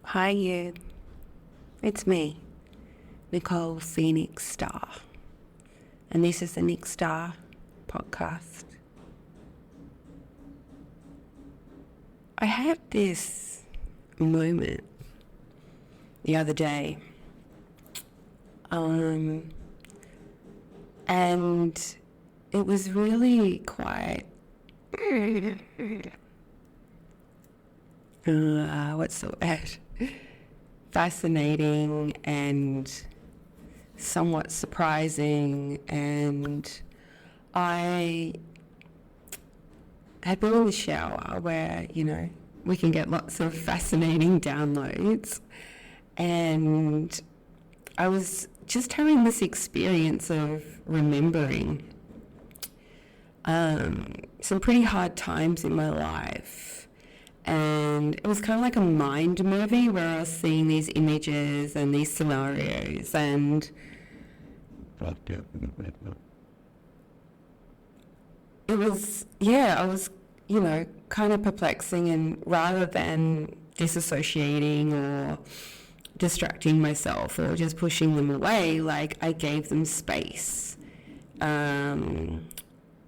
Hi, you. It's me, Nicole Phoenix Star, and this is the Nick Star podcast. I had this moment the other day, and it was really quite, what's the word? Fascinating and somewhat surprising, and I had been in the shower where, we can get lots of fascinating downloads, and I was just having this experience of remembering some pretty hard times in my life. And it was kind of like a mind movie where I was seeing these images and these scenarios, and it was, I was, kind of perplexing, and rather than disassociating or distracting myself or just pushing them away, like I gave them space.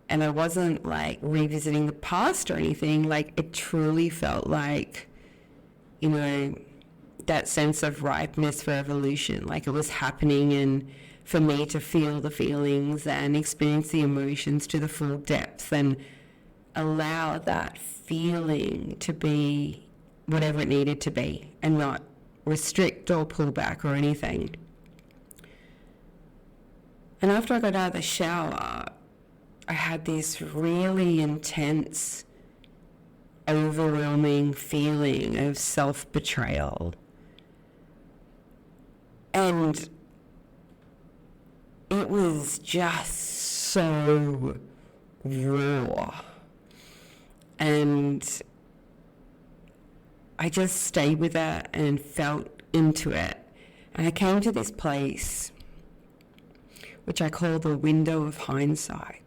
And I wasn't like revisiting the past or anything. Like it truly felt like, that sense of ripeness for evolution, like it was happening, and for me to feel the feelings and experience the emotions to the full depth and allow that feeling to be whatever it needed to be and not restrict or pull back or anything. And after I got out of the shower, I had this really intense, overwhelming feeling of self-betrayal. And it was just so raw. And I just stayed with it and felt into it. And I came to this place, which I call the Window of Hindsight.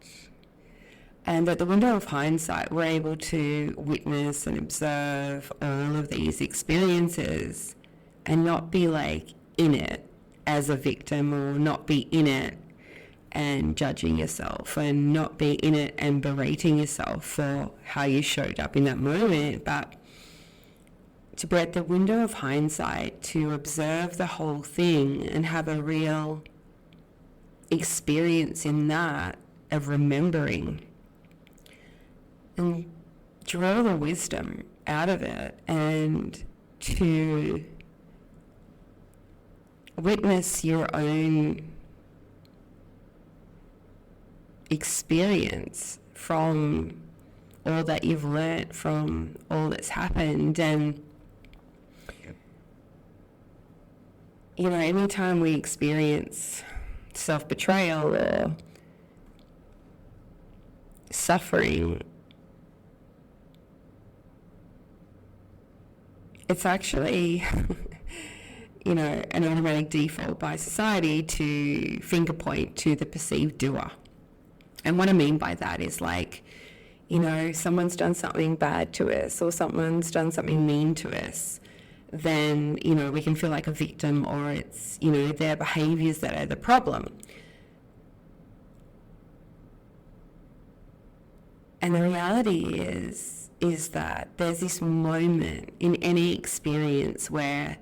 And at the Window of Hindsight, we're able to witness and observe all of these experiences and not be like in it as a victim, or not be in it and judging yourself, and not be in it and berating yourself for how you showed up in that moment, but to be at the Window of Hindsight, to observe the whole thing and have a real experience in that of remembering, and draw the wisdom out of it, and to witness your own experience from all that you've learnt from all that's happened. And anytime we experience self-betrayal or suffering, it's actually an automatic default by society to finger point to the perceived doer. And what I mean by that is like, someone's done something bad to us, or someone's done something mean to us, then, we can feel like a victim, or it's, their behaviors that are the problem. And the reality is that there's this moment in any experience where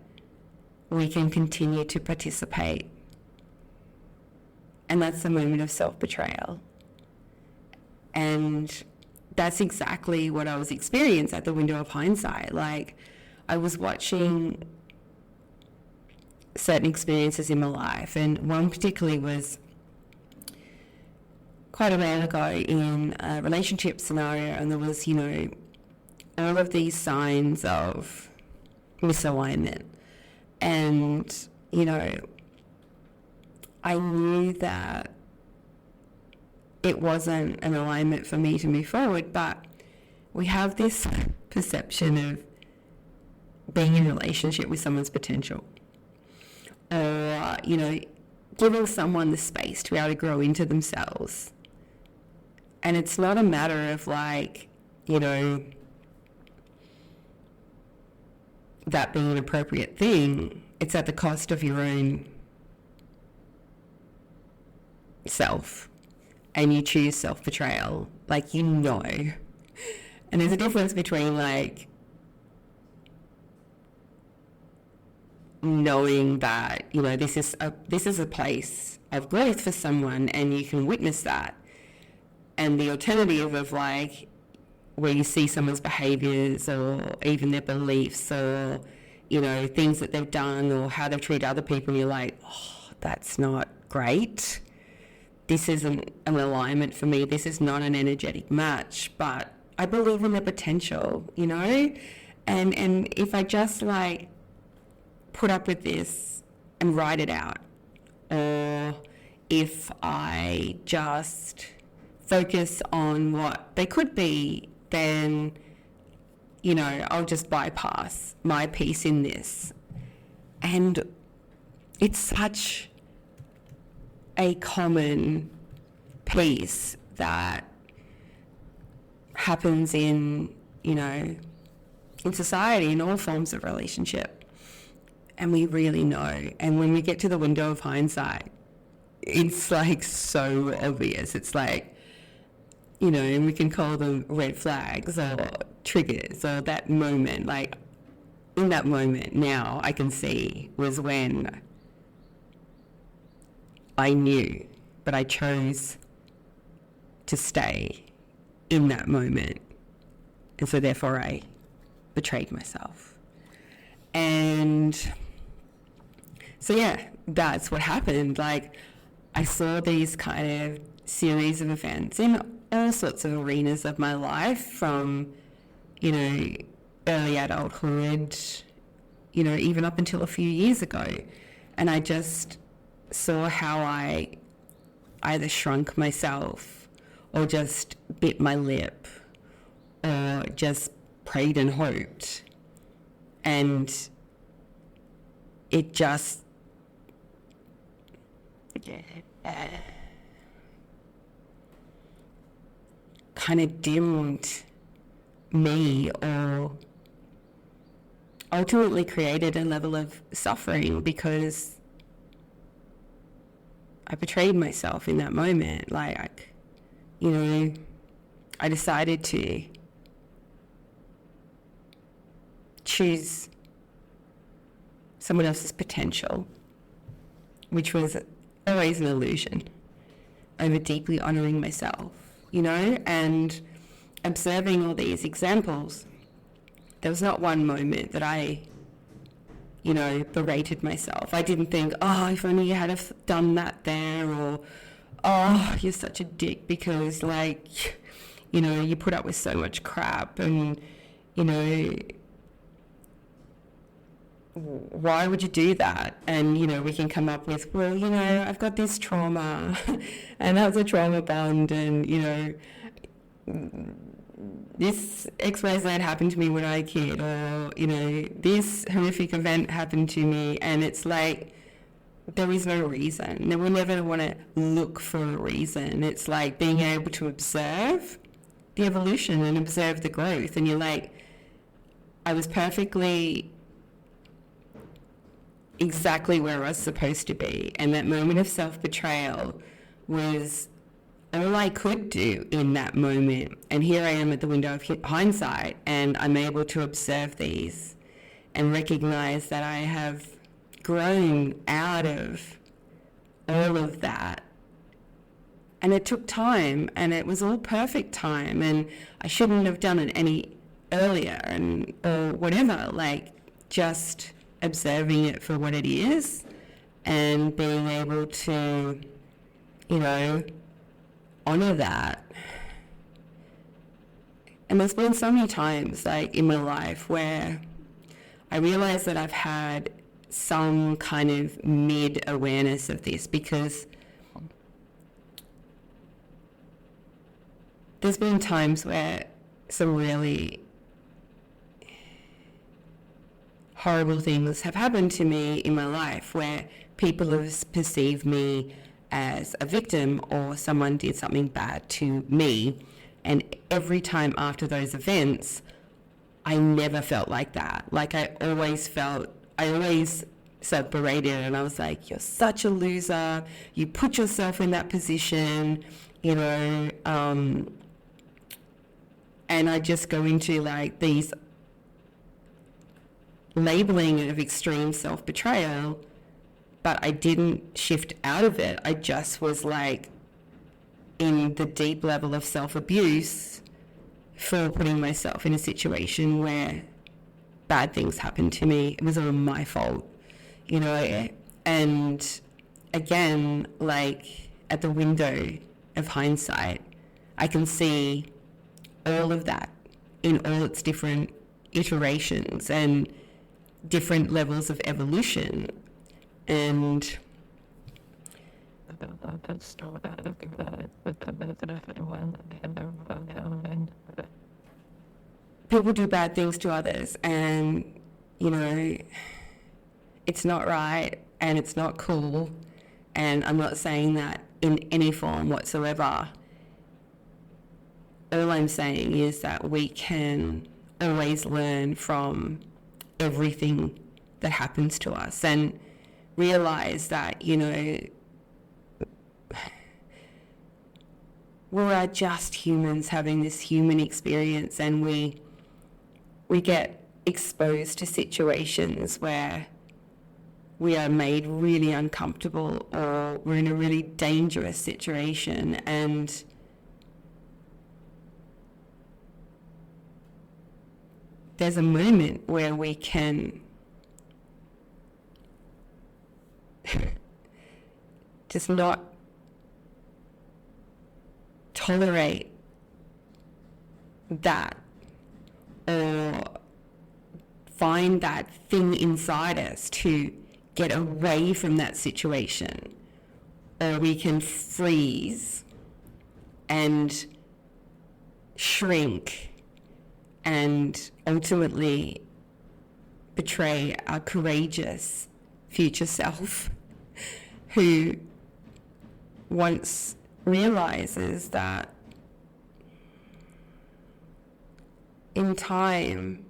we can continue to participate. And that's the moment of self-betrayal. And that's exactly what I was experiencing at the Window of Hindsight. Like, I was watching certain experiences in my life, and one particularly was quite a while ago in a relationship scenario, and there was, all of these signs of misalignment. And, I knew that it wasn't an alignment for me to move forward, but we have this perception of being in a relationship with someone's potential, or, giving someone the space to be able to grow into themselves. And it's not a matter of like, that being an appropriate thing, it's at the cost of your own self, and you choose self-betrayal, like, you know. And there's a difference between, like, knowing that, you know, this is a place of growth for someone and you can witness that, and the alternative of, like, where you see someone's behaviors or even their beliefs or, you know, things that they've done or how they've treated other people, and you're like, oh, that's not great. This isn't an alignment for me. This is not an energetic match, but I believe in the potential, you know? And if I just, like, put up with this and write it out, or if I just focus on what they could be, then, you know, I'll just bypass my piece in this. And it's such a common piece that happens in, you know, in society, in all forms of relationship. And we really know. And when we get to the window of hindsight, it's, like, so obvious. It's like, you know, and we can call them red flags or triggers, or that moment. Like, in that moment now, I can see was when I knew, but I chose to stay in that moment. And so therefore I betrayed myself. And so, yeah, that's what happened. Like, I saw these kind of series of events in all sorts of arenas of my life, from, you know, early adulthood, you know, even up until a few years ago. And I just saw how I either shrunk myself or just bit my lip or just prayed and hoped. And it just kind of dimmed me, or ultimately created a level of suffering, because I betrayed myself in that moment. Like, you know, I decided to choose someone else's potential, which was always an illusion, over deeply honouring myself, you know, and observing all these examples. There was not one moment that I, you know, berated myself. I didn't think, oh, if only you had have done that there, or, oh, you're such a dick because, like, you know, you put up with so much crap, and, you know, why would you do that? And, you know, we can come up with, well, you know, I've got this trauma and that was a trauma bond, and, you know, this XYZ happened to me when I was a kid, or, you know, this horrific event happened to me. And it's like, there is no reason. We'll never want to look for a reason. It's like being able to observe the evolution and observe the growth. And you're like, I was perfectly exactly where I was supposed to be. And that moment of self-betrayal was all I could do in that moment. And here I am at the window of hindsight, and I'm able to observe these and recognize that I have grown out of all of that. And it took time, and it was all perfect time, and I shouldn't have done it any earlier, and or whatever. Like, just observing it for what it is and being able to, you know, honor that. And there's been so many times, like, in my life where I realize that I've had some kind of mid-awareness of this, because there's been times where some really horrible things have happened to me in my life, where people have perceived me as a victim, or someone did something bad to me. And every time after those events, I never felt like that. Like I always self-berated, and I was like, you're such a loser. You put yourself in that position, and I just go into like these labeling of extreme self-betrayal, but I didn't shift out of it. I just was like in the deep level of self-abuse for putting myself in a situation where bad things happened to me. It was all my fault, and again, like at the window of hindsight, I can see all of that in all its different iterations and different levels of evolution. And people do bad things to others, and it's not right and it's not cool, and I'm not saying that in any form whatsoever. All I'm saying is that we can always learn from everything that happens to us and realize that, we're just humans having this human experience, and we get exposed to situations where we are made really uncomfortable, or we're in a really dangerous situation, and there's a moment where we can just not tolerate that, or find that thing inside us to get away from that situation, or we can freeze and shrink and ultimately betray our courageous future self, who once realizes that in time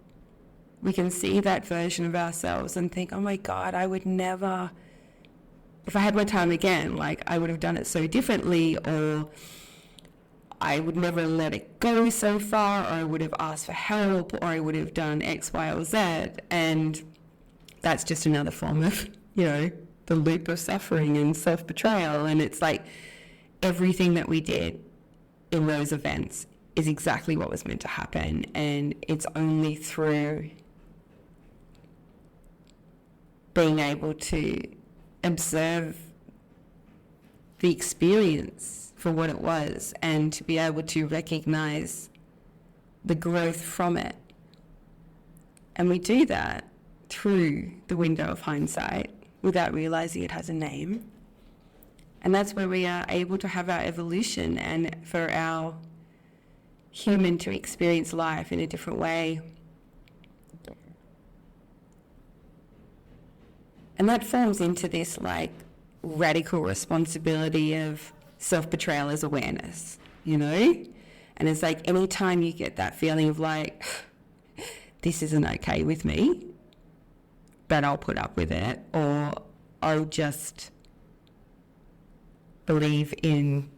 we can see that version of ourselves and think, oh my God, I would never, if I had my time again, like I would have done it so differently, or I would never let it go so far, or I would have asked for help, or I would have done X, Y, or Z. And that's just another form of, the loop of suffering and self-betrayal. And it's like everything that we did in those events is exactly what was meant to happen. And it's only through being able to observe the experience for what it was, and to be able to recognize the growth from it. And we do that through the window of hindsight without realizing it has a name. And that's where we are able to have our evolution, and for our human to experience life in a different way. And that falls into this like radical responsibility of self-betrayal as awareness, And it's like anytime you get that feeling of like, this isn't okay with me, but I'll put up with it, or I'll just believe in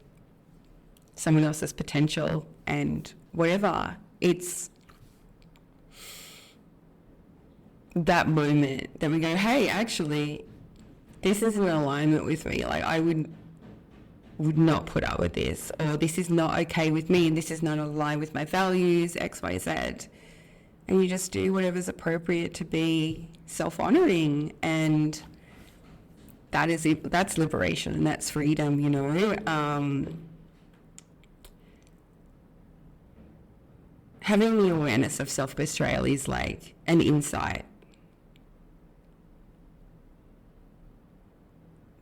someone else's potential and whatever. It's that moment that we go, hey, actually, this is in alignment with me. Like I would not put up with this, or this is not okay with me, and this is not aligned with my values, X, Y, Z. And you just do whatever's appropriate to be self-honoring, and that's liberation, and that's freedom, Having the awareness of self-betrayal is like an insight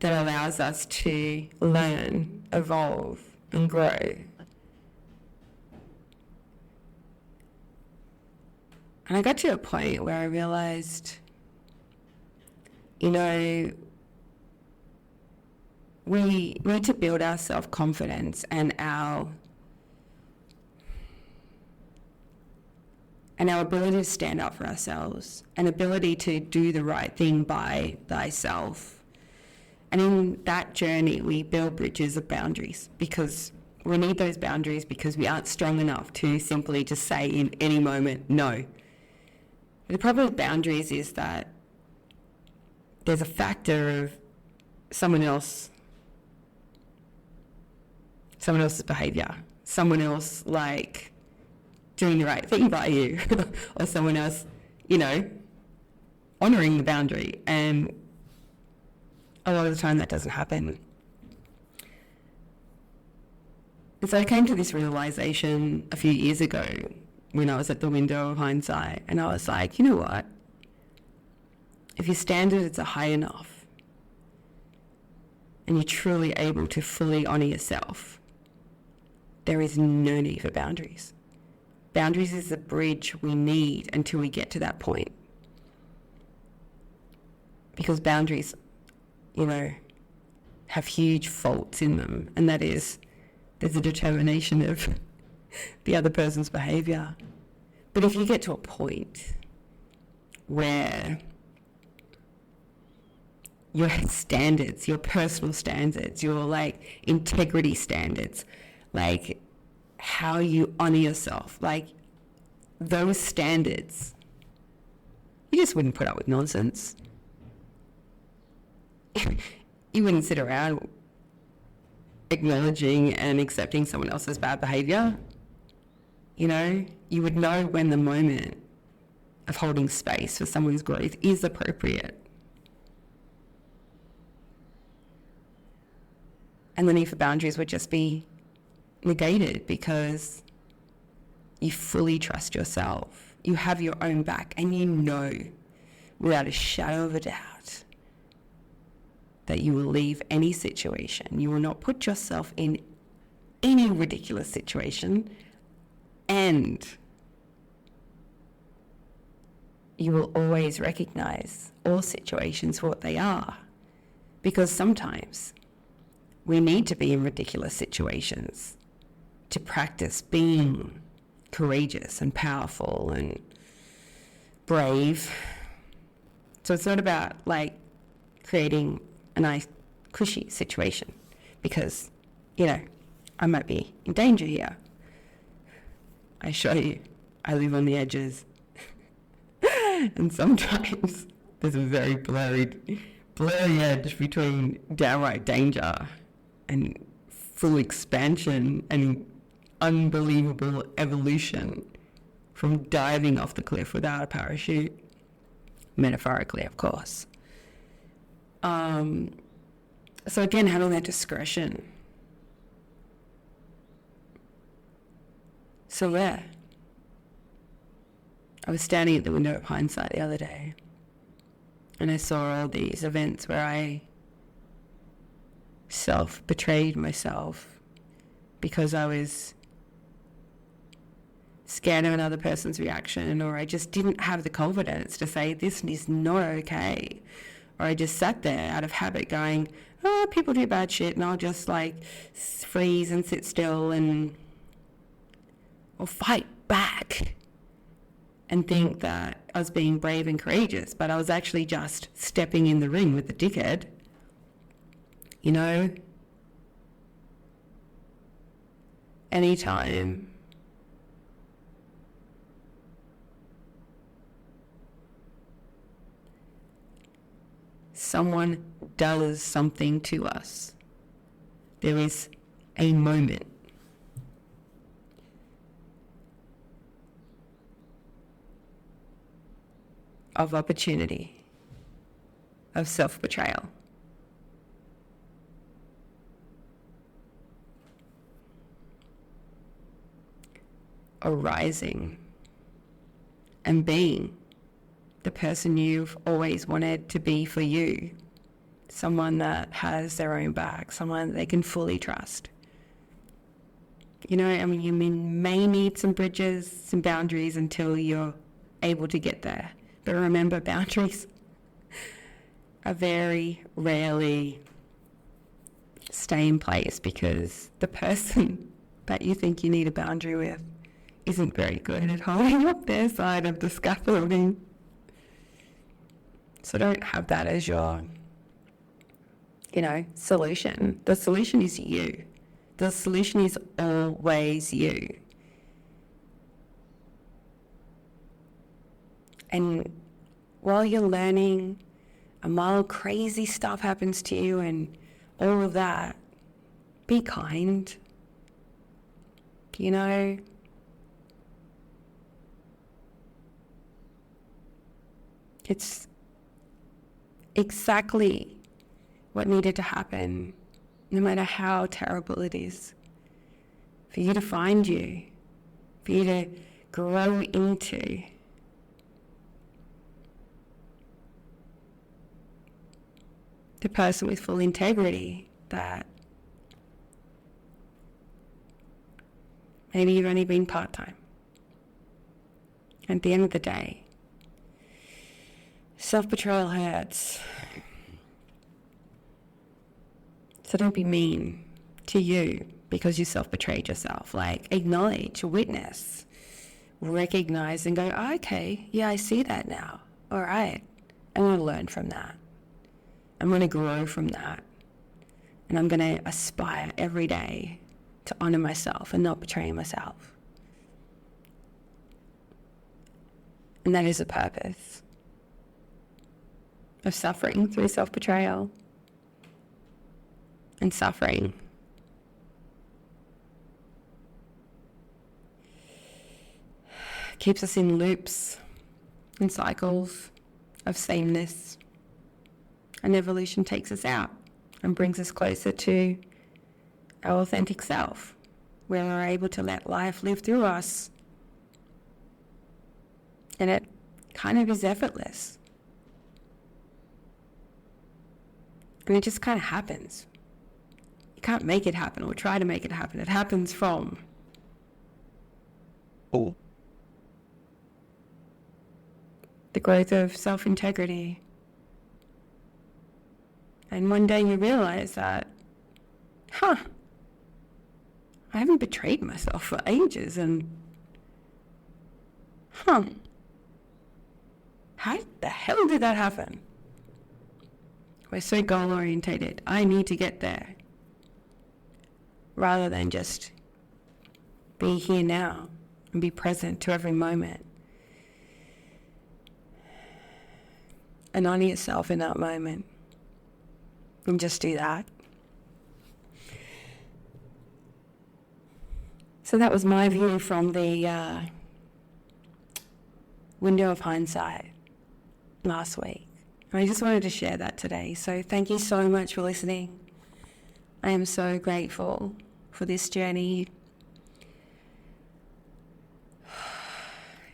that allows us to learn, evolve, and grow. And I got to a point where I realized, we need to build our self-confidence and our and our ability to stand up for ourselves, an ability to do the right thing by thyself. And in that journey, we build bridges of boundaries, because we need those boundaries because we aren't strong enough to simply just say in any moment, no. The problem with boundaries is that there's a factor of someone else's behavior, someone else like doing the right thing by you, or someone else, honoring the boundary. And a lot of the time that doesn't happen. And so I came to this realization a few years ago when I was at the Window of Hindsight, and I was like, you know what? If your standards are high enough and you're truly able to fully honor yourself, there is no need for boundaries. Boundaries is the bridge we need until we get to that point. Because boundaries, have huge faults in them, and that is there's a determination of the other person's behavior. But if you get to a point where your standards, your personal standards, your integrity standards, how you honor yourself, those standards, you just wouldn't put up with nonsense. You wouldn't sit around acknowledging and accepting someone else's bad behavior. You would know when the moment of holding space for someone's growth is appropriate. And the need for boundaries would just be negated because you fully trust yourself. You have your own back, and you know without a shadow of a doubt that you will leave any situation. You will not put yourself in any ridiculous situation, and you will always recognize all situations for what they are. Because sometimes we need to be in ridiculous situations to practice being courageous and powerful and brave. So it's not about creating a nice cushy situation because, I might be in danger here. I show you, I live on the edges. And sometimes there's a very blurry edge between downright danger and full expansion and unbelievable evolution from diving off the cliff without a parachute. Metaphorically, of course. So again, having that discretion. So there. I was standing at the Window of Hindsight the other day, and I saw all these events where I self-betrayed myself because I was scared of another person's reaction, or I just didn't have the confidence to say this is not okay. Or I just sat there out of habit going, oh, people do bad shit, and I'll just freeze and sit still or fight back and think that I was being brave and courageous, but I was actually just stepping in the ring with the dickhead. Anytime someone does something to us, there is a moment of opportunity, of self-betrayal. Arising and being the person you've always wanted to be for you. Someone that has their own back, someone that they can fully trust. You may need some bridges, some boundaries until you're able to get there. But remember, boundaries are very rarely stay in place because the person that you think you need a boundary with isn't very good at holding up their side of the scaffolding. So don't have that as your, solution. The solution is you. The solution is always you. And while you're learning, and while crazy stuff happens to you and all of that, be kind. It's exactly what needed to happen, no matter how terrible it is, for you to find you, for you to grow into the person with full integrity that maybe you've only been part-time. At the end of the day, self-betrayal hurts. So don't be mean to you because you self-betrayed yourself. Acknowledge, witness, recognize and go, oh, okay, yeah, I see that now. All right, I'm going to learn from that. I'm going to grow from that. And I'm going to aspire every day to honor myself and not betray myself. And that is the purpose of suffering through self-betrayal. And suffering keeps us in loops and cycles of sameness. And evolution takes us out and brings us closer to our authentic self, where we're able to let life live through us. And it kind of is effortless. And it just kind of happens. You can't make it happen or try to make it happen. It happens from the growth of self-integrity. And one day you realize that, I haven't betrayed myself for ages, and how the hell did that happen? We're so goal-orientated. I need to get there. Rather than just be here now and be present to every moment. And honor yourself in that moment. And just do that. So that was my view from the Window of Hindsight last week. And I just wanted to share that today. So thank you so much for listening. I am so grateful for this journey.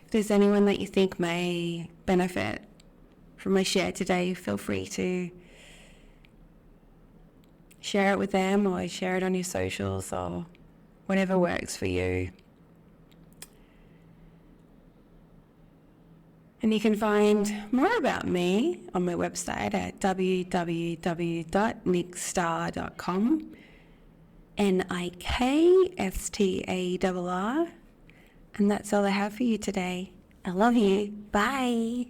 If there's anyone that you think may benefit from my share today, feel free to share it with them or share it on your socials or whatever works for you. And you can find more about me on my website at www.nikstar.com. NIKSTARR. And that's all I have for you today. I love you. Bye.